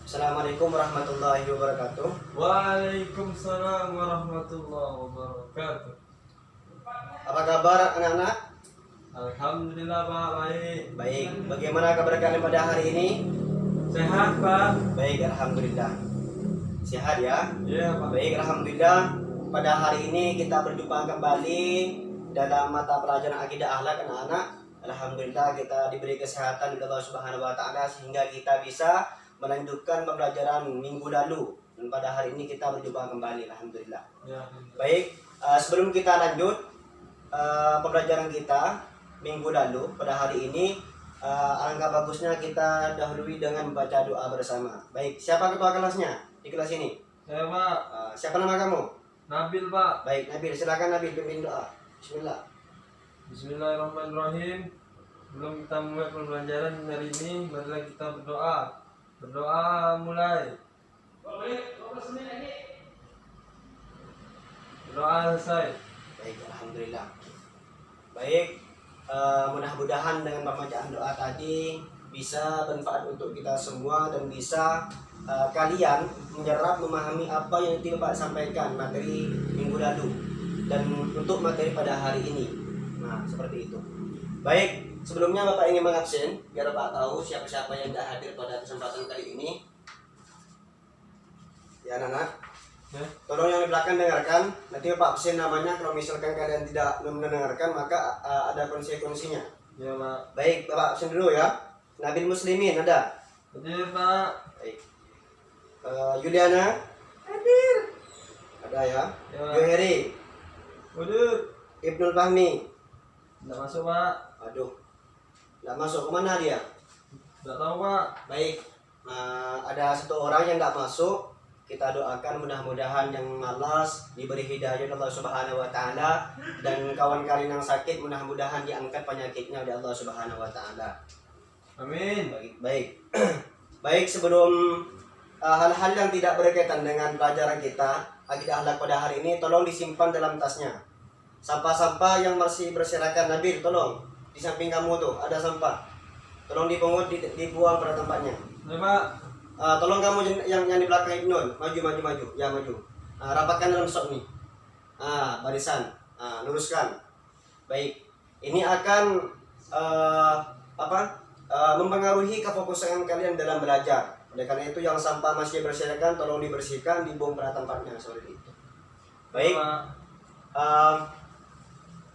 Assalamualaikum warahmatullahi wabarakatuh. Waalaikumsalam warahmatullahi wabarakatuh. Apa kabar anak-anak? Alhamdulillah Pak, baik. Baik, bagaimana kabar kalian pada hari ini? Sehat Pak? Baik, alhamdulillah. Sehat ya? Iya Pak. Baik, alhamdulillah. Pada hari ini kita berjumpa kembali dalam mata pelajaran akidah akhlak anak-anak. Alhamdulillah kita diberi kesehatan dari Allah Subhanahu wa taala sehingga kita bisa melanjutkan pembelajaran minggu lalu, dan pada hari ini kita berjumpa kembali, alhamdulillah. Ya. Baik, sebelum kita lanjut pembelajaran kita minggu lalu, pada hari ini alangkah bagusnya kita dahului dengan membaca doa bersama. Baik, siapa ketua kelasnya di kelas ini? Saya Pak. Siapa nama kamu? Nabil Pak. Baik, Nabil, silakan Nabil pimpin doa. Bismillah. Bismillahirrahmanirrahim. Sebelum kita mulai pembelajaran hari ini, marilah kita berdoa. Berdoa mulai. Berdoa selesai. Baik, alhamdulillah. Baik, mudah-mudahan dengan pembacaan doa tadi bisa bermanfaat untuk kita semua dan bisa kalian menyerap memahami apa yang Bapak sampaikan materi minggu lalu dan untuk materi pada hari ini. Nah, seperti itu. Baik, sebelumnya Bapak ingin mengabsen biar Bapak tahu siapa-siapa yang tidak hadir pada kesempatan kali ini. Ya, anak-anak. Ya. Tolong yang di belakang dengarkan. Nanti Bapak absen namanya. Kalau misalkan kalian tidak mendengarkan maka ada konsekuensinya. Ya Pak. Baik, Bapak absen dulu ya. Nabil Muslimin ada. Hadir Pak. Baik. Yuliana hadir. Ada ya. Ya. Joheri, Hadir. Ibnul Fahmi. Tidak masuk Pak. Aduh, tidak masuk. Kemana dia? Tidak tahu Pak. Baik. Ada satu orang yang tidak masuk. Kita doakan mudah-mudahan yang malas diberi hidayah Allah Subhanahu wa taala, dan kawan kalian yang sakit mudah-mudahan diangkat penyakitnya oleh Allah Subhanahu wa taala. Amin. Baik. Baik, sebelum hal-hal yang tidak berkaitan dengan pelajaran kita akidah akhlak pada hari ini tolong disimpan dalam tasnya. Sampah-sampah yang masih berserakan, Nabil, tolong di samping kamu tuh ada sampah. Tolong dipungut, dibuang pada tempatnya. Ya Pak. Tolong kamu yang di belakang Ibnul, maju. Ya, maju. Rapatkan dalam sok nih. Barisan. Luruskan. Baik. Ini akan mempengaruhi kefokusan kalian dalam belajar. Oleh karena itu yang sampah masih berserakan tolong dibersihkan, dibuang pada tempatnya seperti itu. Baik.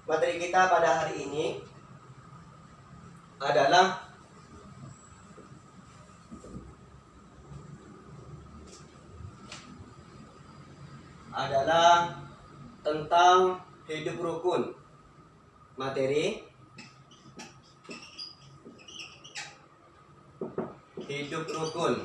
Materi kita pada hari ini adalah tentang hidup rukun. Materi hidup rukun.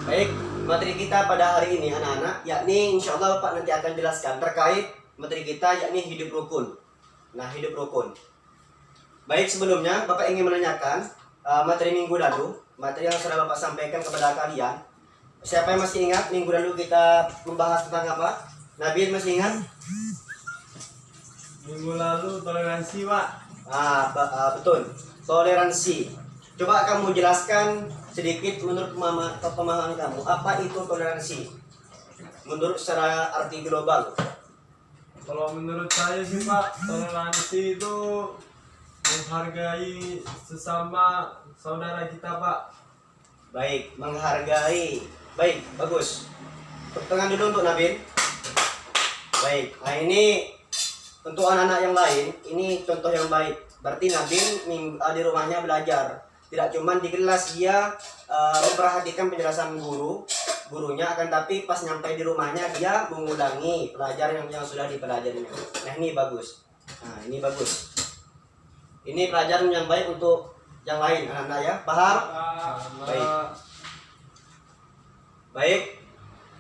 Baik, materi kita pada hari ini anak-anak, yakni insya Allah Pak nanti akan jelaskan terkait materi kita yakni hidup rukun. Nah, hidup rukun. Baik, sebelumnya Bapak ingin menanyakan materi minggu lalu, materi yang sudah Bapak sampaikan kepada kalian. Siapa yang masih ingat minggu lalu kita membahas tentang apa? Nabil masih ingat? Minggu lalu toleransi Pak. Betul, toleransi. Coba kamu jelaskan sedikit menurut pemahaman kamu, apa itu toleransi? Menurut secara arti global. Kalau menurut saya sih Pak, toleransi itu menghargai sesama saudara kita Pak. Baik, menghargai. Baik, bagus. Tepuk tangan dulu untuk Nabil. Baik, nah ini untuk anak-anak yang lain, ini contoh yang baik. Berarti Nabil di rumahnya belajar. Tidak cuma di kelas dia memperhatikan penjelasan gurunya, akan tapi pas nyampe di rumahnya dia mengulangi pelajaran yang sudah dipelajarinya. Nah, ini bagus. Nah, ini bagus. Ini pelajaran yang baik untuk yang lain, anak-anak ya. Paham? Baik. Baik.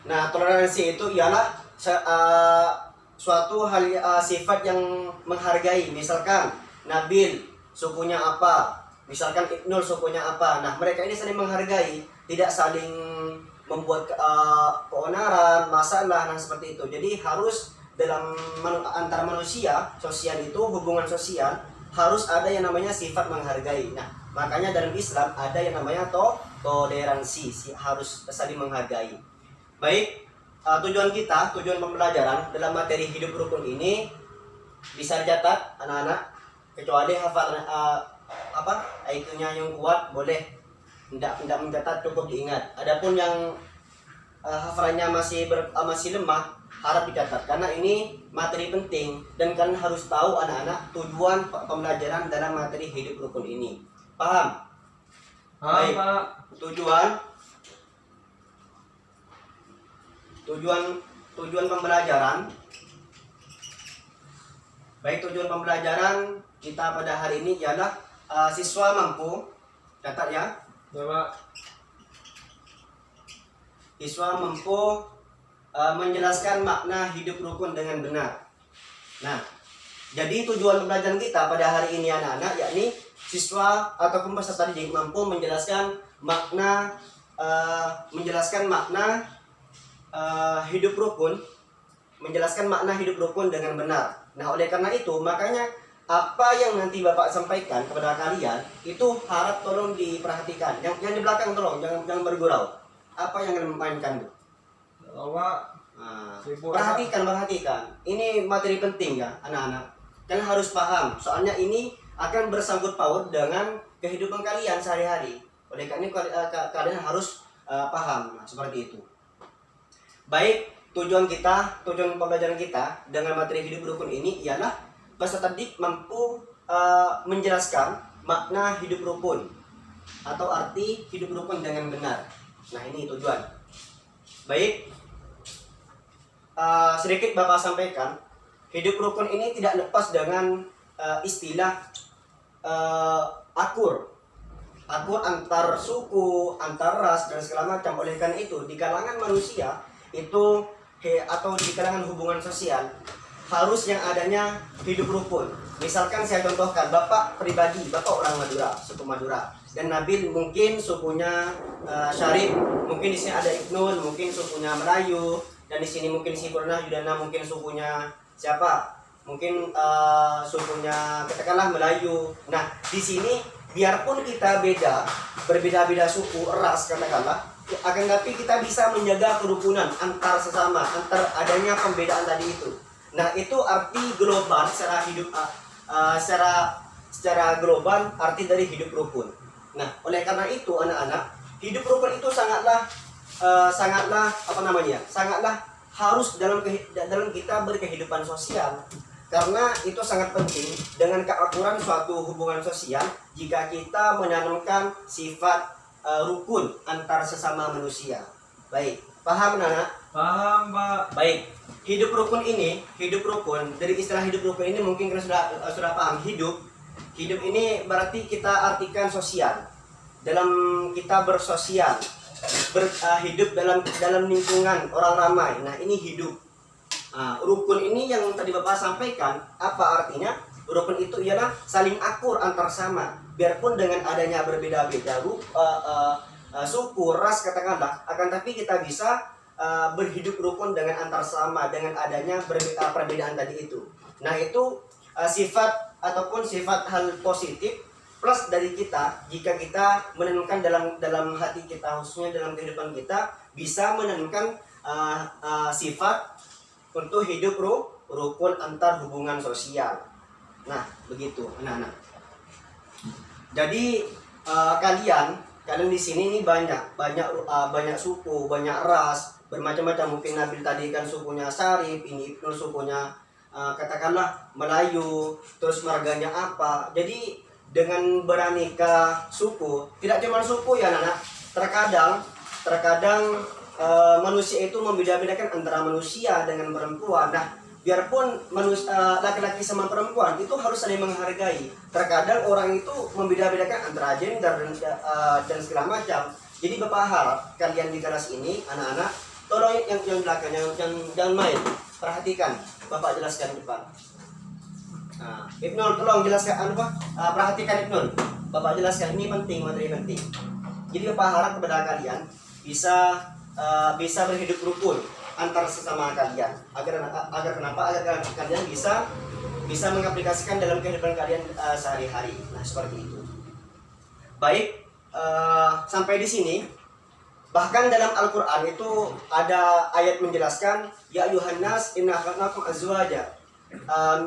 Nah, toleransi itu ialah suatu hal sifat yang menghargai. Misalkan Nabil sukunya apa, misalkan Ibnul sukunya apa. Nah, mereka ini saling menghargai, tidak saling membuat keonaran, masalah, nah seperti itu. Jadi harus dalam antar manusia, sosial itu hubungan sosial harus ada yang namanya sifat menghargai. Nah, makanya dalam Islam ada yang namanya toleransi, harus saling menghargai. Baik, tujuan pembelajaran dalam materi hidup rukun ini bisa dicatat anak-anak, kecuali hafal IQ-nya yang kuat boleh tidak mencatat, cukup diingat. Adapun yang hafalannya masih lemah, harap dicatat karena ini materi penting dan kalian harus tahu anak-anak tujuan pembelajaran dalam materi hidup rukun ini. Paham? Baik. Pak. Tujuan pembelajaran. Baik, tujuan pembelajaran kita pada hari ini ialah siswa mampu, catat ya. Ya, Pak. Siswa mampu menjelaskan makna hidup rukun dengan benar. Nah, jadi tujuan pembelajaran kita pada hari ini anak-anak yakni siswa ataupun peserta didik mampu menjelaskan makna hidup rukun, dengan benar. Nah, oleh karena itu makanya apa yang nanti Bapak sampaikan kepada kalian itu harap tolong diperhatikan. Yang di belakang tolong jangan bergurau. Apa yang kalian mainkan, Bu? Pak. Perhatikan. Ini materi penting ya, anak-anak. Kalian harus paham. Soalnya ini akan bersangkut paut dengan kehidupan kalian sehari-hari. Oleh karena itu kalian harus paham. Nah, seperti itu. Baik, tujuan pembelajaran kita dengan materi hidup rukun ini ialah peserta didik mampu menjelaskan makna hidup rukun atau arti hidup rukun dengan benar. Nah, ini tujuan. Baik, sedikit Bapak sampaikan, hidup rukun ini tidak lepas dengan istilah akur antar suku, antar ras dan segala macam. Oleh karena itu di kalangan manusia itu atau di kalangan hubungan sosial harus yang adanya hidup rukun. Misalkan saya contohkan, Bapak pribadi, Bapak orang Madura, suku Madura, dan Nabil mungkin sukunya Syarif, mungkin di sini ada Ibnul, mungkin sukunya Melayu, dan di sini mungkin si Purna Yudana, mungkin sukunya siapa? Mungkin sukunya katakanlah Melayu. Nah, di sini biarpun kita berbeda-beda suku, ras katakanlah, akan tapi kita bisa menjaga kerukunan antar sesama, antar adanya pembedaan tadi itu. Nah, itu arti global secara hidup secara global arti dari hidup rukun. Nah, oleh karena itu anak-anak, hidup rukun itu sangatlah harus dalam kita berkehidupan sosial. Karena itu sangat penting dengan keakuran suatu hubungan sosial jika kita menanamkan sifat rukun antar sesama manusia. Baik, paham anak-anak? Paham, Pak. Baik, hidup rukun dari istilah hidup rukun ini mungkin kalian sudah paham. Hidup ini berarti kita artikan sosial. Dalam kita bersosial, hidup dalam lingkungan orang ramai. Nah, ini hidup. Rukun ini yang tadi Bapak sampaikan, apa artinya? Rukun itu ialah saling akur antar sama. Biarpun dengan adanya berbeda-beda suku, ras katakanlah, akan tapi kita bisa berhidup rukun dengan antar sama dengan adanya perbedaan tadi itu. Nah, itu sifat ataupun sifat hal positif plus dari kita jika kita menentukan dalam hati kita, khususnya dalam kehidupan kita, bisa menentukan sifat untuk hidup rukun antar hubungan sosial. Nah, begitu anak-anak. Jadi kalian di sini ini banyak suku, banyak ras, bermacam-macam. Mungkin Nabil tadi kan sukunya Sarif, ini Ibnul sukunya katakanlah Melayu, terus marganya apa. Jadi dengan beraneka suku, tidak cuma suku ya anak-anak. Terkadang manusia itu membeda-bedakan antara manusia dengan perempuan. Nah, biarpun laki-laki sama perempuan itu harus saling menghargai. Terkadang orang itu membeda-bedakan antara gender dan segala macam. Jadi Bapak harap kalian di kelas ini anak-anak tolong yang belakang jangan main. Perhatikan, Bapak jelaskan depan. Ibnul tolong jelaskan perhatikan Ibnul. Bapak jelaskan, ini penting, materi penting. Jadi Bapak harap kepada kalian bisa berhidup rukun antar sesama kalian agar kalian bisa bisa mengaplikasikan dalam kehidupan kalian sehari-hari. Nah, seperti itu. Baik, sampai di sini. Bahkan dalam Al-Quran itu ada ayat menjelaskan, Ya ayuhan nas inna khalaqnakum azwaja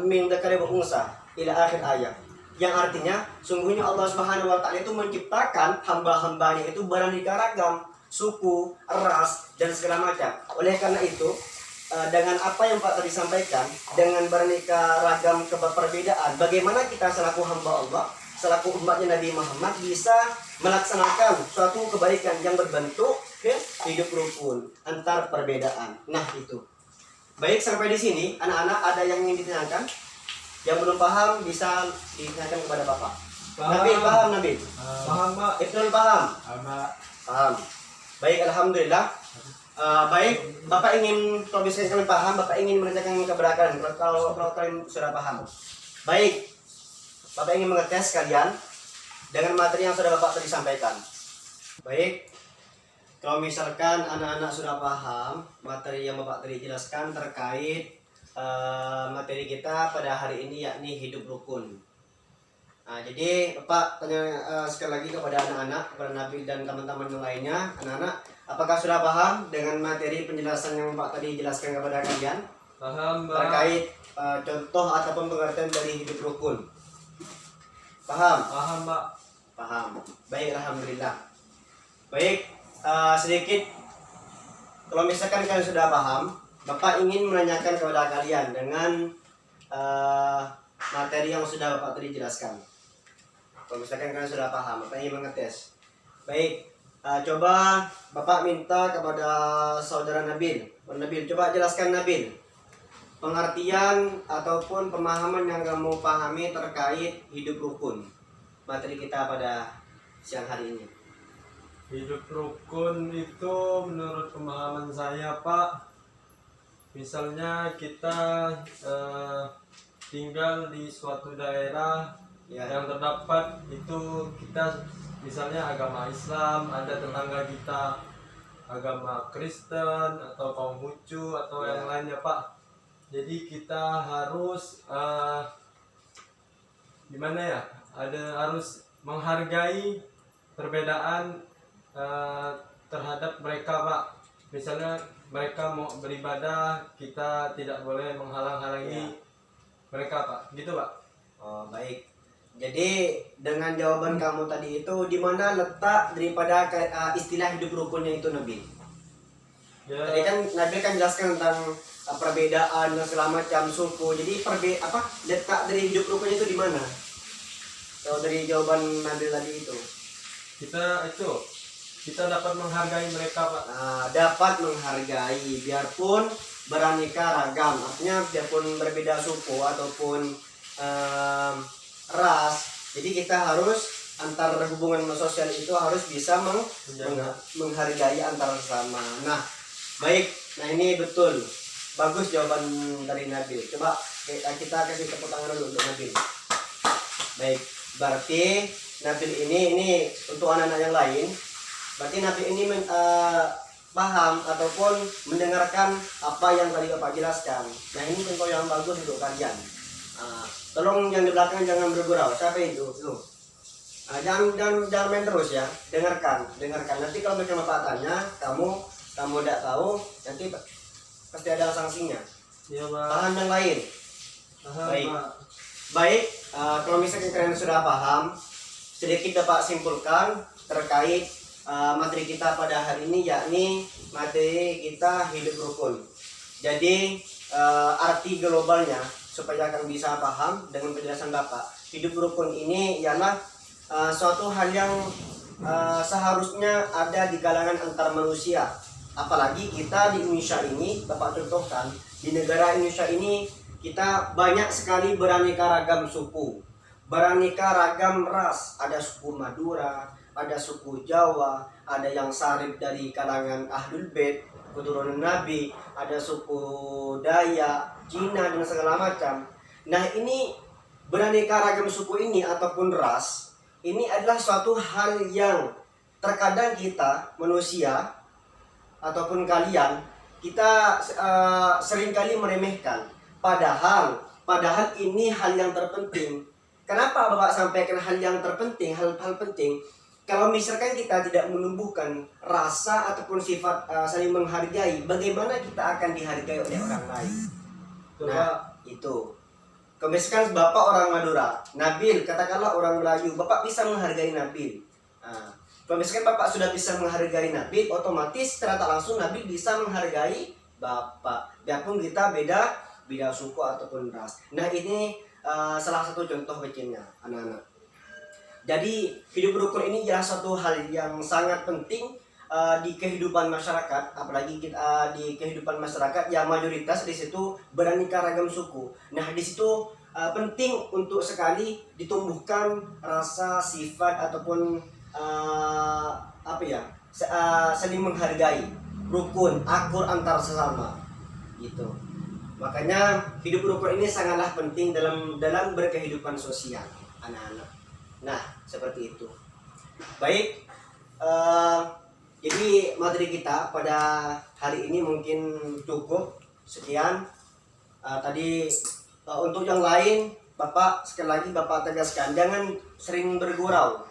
min dzakari wa unsa ila akhir ayat. Yang artinya, sungguhnya Allah Subhanahu wa taala itu menciptakan hamba-hambanya itu beraneka ragam, suku, ras, dan segala macam. Oleh karena itu, dengan apa yang Pak tadi sampaikan, dengan beraneka ragam perbedaan, bagaimana kita selaku hamba Allah, selaku umatnya Nabi Muhammad bisa melaksanakan suatu kebaikan yang berbentuk hidup rukun antar perbedaan. Nah, itu. Baik, sampai di sini anak-anak ada yang ingin ditanyakan? Yang belum paham bisa ditanyakan kepada Bapak. Nabil paham, Nabil? Paham, Pak. Ibnul paham? Paham. Baik, alhamdulillah. Baik, Bapak ingin, kalau bisa kalian paham, Bapak ingin menanyakan kepada kalian. Kalau kalian sudah paham. Baik, Bapak ingin mengetes kalian dengan materi yang sudah Bapak tadi sampaikan. Baik, kalau misalkan anak-anak sudah paham materi yang Bapak tadi jelaskan terkait materi kita pada hari ini, yakni hidup rukun. Nah, jadi Bapak tanya sekali lagi kepada anak-anak, kepada Nabil dan teman-teman yang lainnya. Anak-anak, apakah sudah paham dengan materi penjelasan yang Bapak tadi jelaskan kepada kalian? Paham, Pak. Terkait contoh ataupun pengertian dari hidup rukun. Paham? Paham, Pak. Paham. Baik, alhamdulillah. Baik, sedikit kalau misalkan kalian sudah paham, Bapak ingin menanyakan kepada kalian dengan materi yang sudah Bapak tadi jelaskan. Kalau misalkan kalian sudah paham, Bapak ingin mengetes. Baik, coba Bapak minta kepada saudara Nabil. Nabil, coba jelaskan Nabil pengertian ataupun pemahaman yang kamu pahami terkait hidup rukun. Materi kita pada siang hari ini. Hidup rukun itu menurut pemahaman saya, Pak, misalnya kita tinggal di suatu daerah Ya. yang terdapat itu kita misalnya agama Islam, ada tetangga kita agama Kristen atau Konghucu atau Ya. yang lainnya, Pak. Jadi kita harus gimana ya? Harus menghargai perbedaan terhadap mereka, Pak. Misalnya mereka mau beribadah, kita tidak boleh menghalang-halangi mereka, Pak. Gitu, Pak. Oh, baik. Jadi dengan jawaban kamu tadi itu, di mana letak daripada istilah hidup rukunnya itu, Nabil? Ya, Tadi kan Nabil kan jelaskan tentang perbedaan dan segala macam suku. Jadi letak dari hidup rukunnya itu di mana? Kalau dari jawaban Nabil tadi itu. Kita dapat menghargai mereka, Pak. Nah, dapat menghargai biarpun beraneka ragam, artinya biarpun berbeda suku ataupun ras, jadi kita harus antar hubungan sosial itu harus bisa menghargai antar sesama. Nah, baik, nah ini betul, bagus jawaban dari Nabil. Coba kita kasih tepuk tangan dulu untuk Nabil. Baik, berarti Nabil ini untuk anak-anak yang lain. Berarti Nabi ini paham ataupun mendengarkan apa yang tadi Bapak jelaskan. Nah, ini contoh yang bagus untuk kalian. Tolong yang di belakang jangan bergurau. Siapa itu? Lu. Jangan main terus ya. Dengarkan. Nanti kalau mereka Bapak tanya, kamu tidak tahu, nanti pasti ada sanksinya. Iya, Pak. Paham yang lain. Paham, Baik. Pak. Baik, kalau misalnya kalian sudah paham, sedikit Bapak simpulkan terkait materi kita pada hari ini, yakni materi kita hidup rukun. Jadi arti globalnya supaya kalian bisa paham dengan penjelasan Bapak, hidup rukun ini ialah suatu hal yang seharusnya ada di kalangan antar manusia. Apalagi kita di Indonesia ini, Bapak contohkan, di negara Indonesia ini kita banyak sekali beraneka ragam suku, beraneka ragam ras. Ada suku Madura, ada suku Jawa, ada yang sarip dari kalangan Ahlul Bait, keturunan Nabi, ada suku Dayak, Cina, dan segala macam. Nah, ini beraneka ragam suku ini ataupun ras, ini adalah suatu hal yang terkadang kita manusia ataupun kalian, kita seringkali meremehkan. Padahal Padahal ini hal yang terpenting. Kenapa Bapak sampaikan hal yang terpenting, hal-hal penting? Kalau misalkan kita tidak menumbuhkan rasa ataupun sifat saling menghargai, bagaimana kita akan dihargai oleh orang lain? Coba Nah, itu. Kalau misalkan Bapak orang Madura, Nabil, katakanlah orang Melayu, Bapak bisa menghargai Nabil. Nah, kalau misalkan Bapak sudah bisa menghargai Nabil, otomatis secara tak langsung Nabil bisa menghargai Bapak. Biarpun kita beda suku ataupun ras. Nah, ini salah satu contoh kecilnya, anak-anak. Jadi hidup rukun ini adalah suatu hal yang sangat penting di kehidupan masyarakat, apalagi kita di kehidupan masyarakat yang mayoritas di situ beraneka ragam suku. Nah, di situ penting untuk sekali ditumbuhkan rasa sifat ataupun saling menghargai, rukun, akur antar sesama, gitu. Makanya hidup rukun ini sangatlah penting dalam berkehidupan sosial, anak-anak. Nah, seperti itu. Baik, jadi materi kita pada hari ini mungkin cukup sekian. Tadi untuk yang lain, Bapak sekali lagi Bapak tegaskan jangan sering bergurau.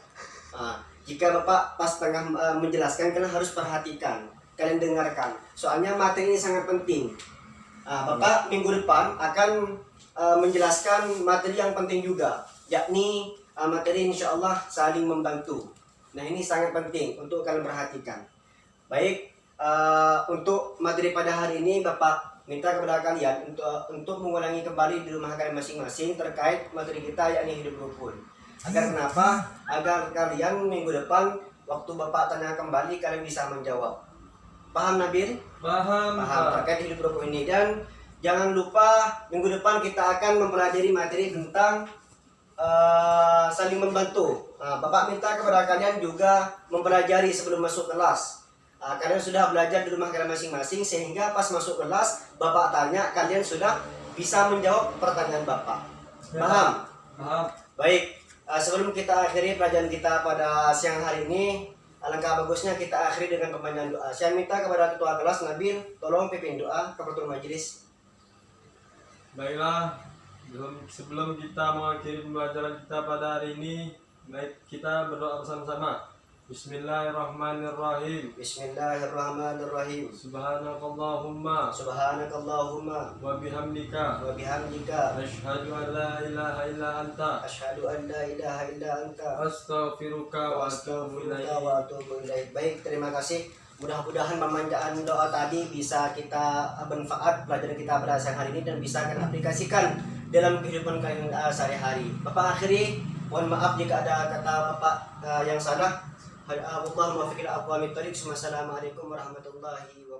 Jika Bapak pas tengah menjelaskan, kalian harus perhatikan, kalian dengarkan. Soalnya materi ini sangat penting. Bapak minggu depan akan menjelaskan materi yang penting juga, yakni materi insya Allah saling membantu. Nah, ini sangat penting untuk kalian perhatikan. Baik, untuk materi pada hari ini Bapak minta kepada kalian untuk mengulangi kembali di rumah kalian masing-masing terkait materi kita yakni hidup rukun. Agar kenapa? Agar kalian minggu depan waktu Bapak tanya kembali kalian bisa menjawab. Paham Nabil? paham. Terkait hidup rukun ini. Dan jangan lupa minggu depan kita akan mempelajari materi tentang saling membantu. Bapak minta kepada kalian juga mempelajari sebelum masuk kelas. Kalian sudah belajar di rumah kalian masing-masing sehingga pas masuk kelas Bapak tanya kalian sudah bisa menjawab pertanyaan Bapak. Paham? Paham. Baik, sebelum kita akhiri pelajaran kita pada siang hari ini, alangkah bagusnya kita akhiri dengan pembacaan doa. Saya minta kepada ketua kelas Nabil tolong pimpin doa kepada majelis. Baiklah, sebelum kita mengakhiri pembelajaran kita pada hari ini, baik kita berdoa bersama-sama. Bismillahirrahmanirrahim. Bismillahirrahmanirrahim. Subhanakallahumma Subhanakallahumma wa bihamdika wa bihamdika asyhadu an la ilaha illa anta asyhadu an la ilaha illa anta astaghfiruka wa atubu astaghfiruka ilaik. wa atubu ilaik. Baik, terima kasih. Mudah-mudahan pemanjaan doa tadi bisa kita bermanfaat pelajaran kita pada siang hari ini dan bisa kalian aplikasikan dalam kehidupan kalian sehari-hari. Bapak akhiri, mohon maaf jika ada kata Bapak yang salah. Allahumma fiqil aqwamit thariq. Wassalamualaikum warahmatullahi wabarakatuh.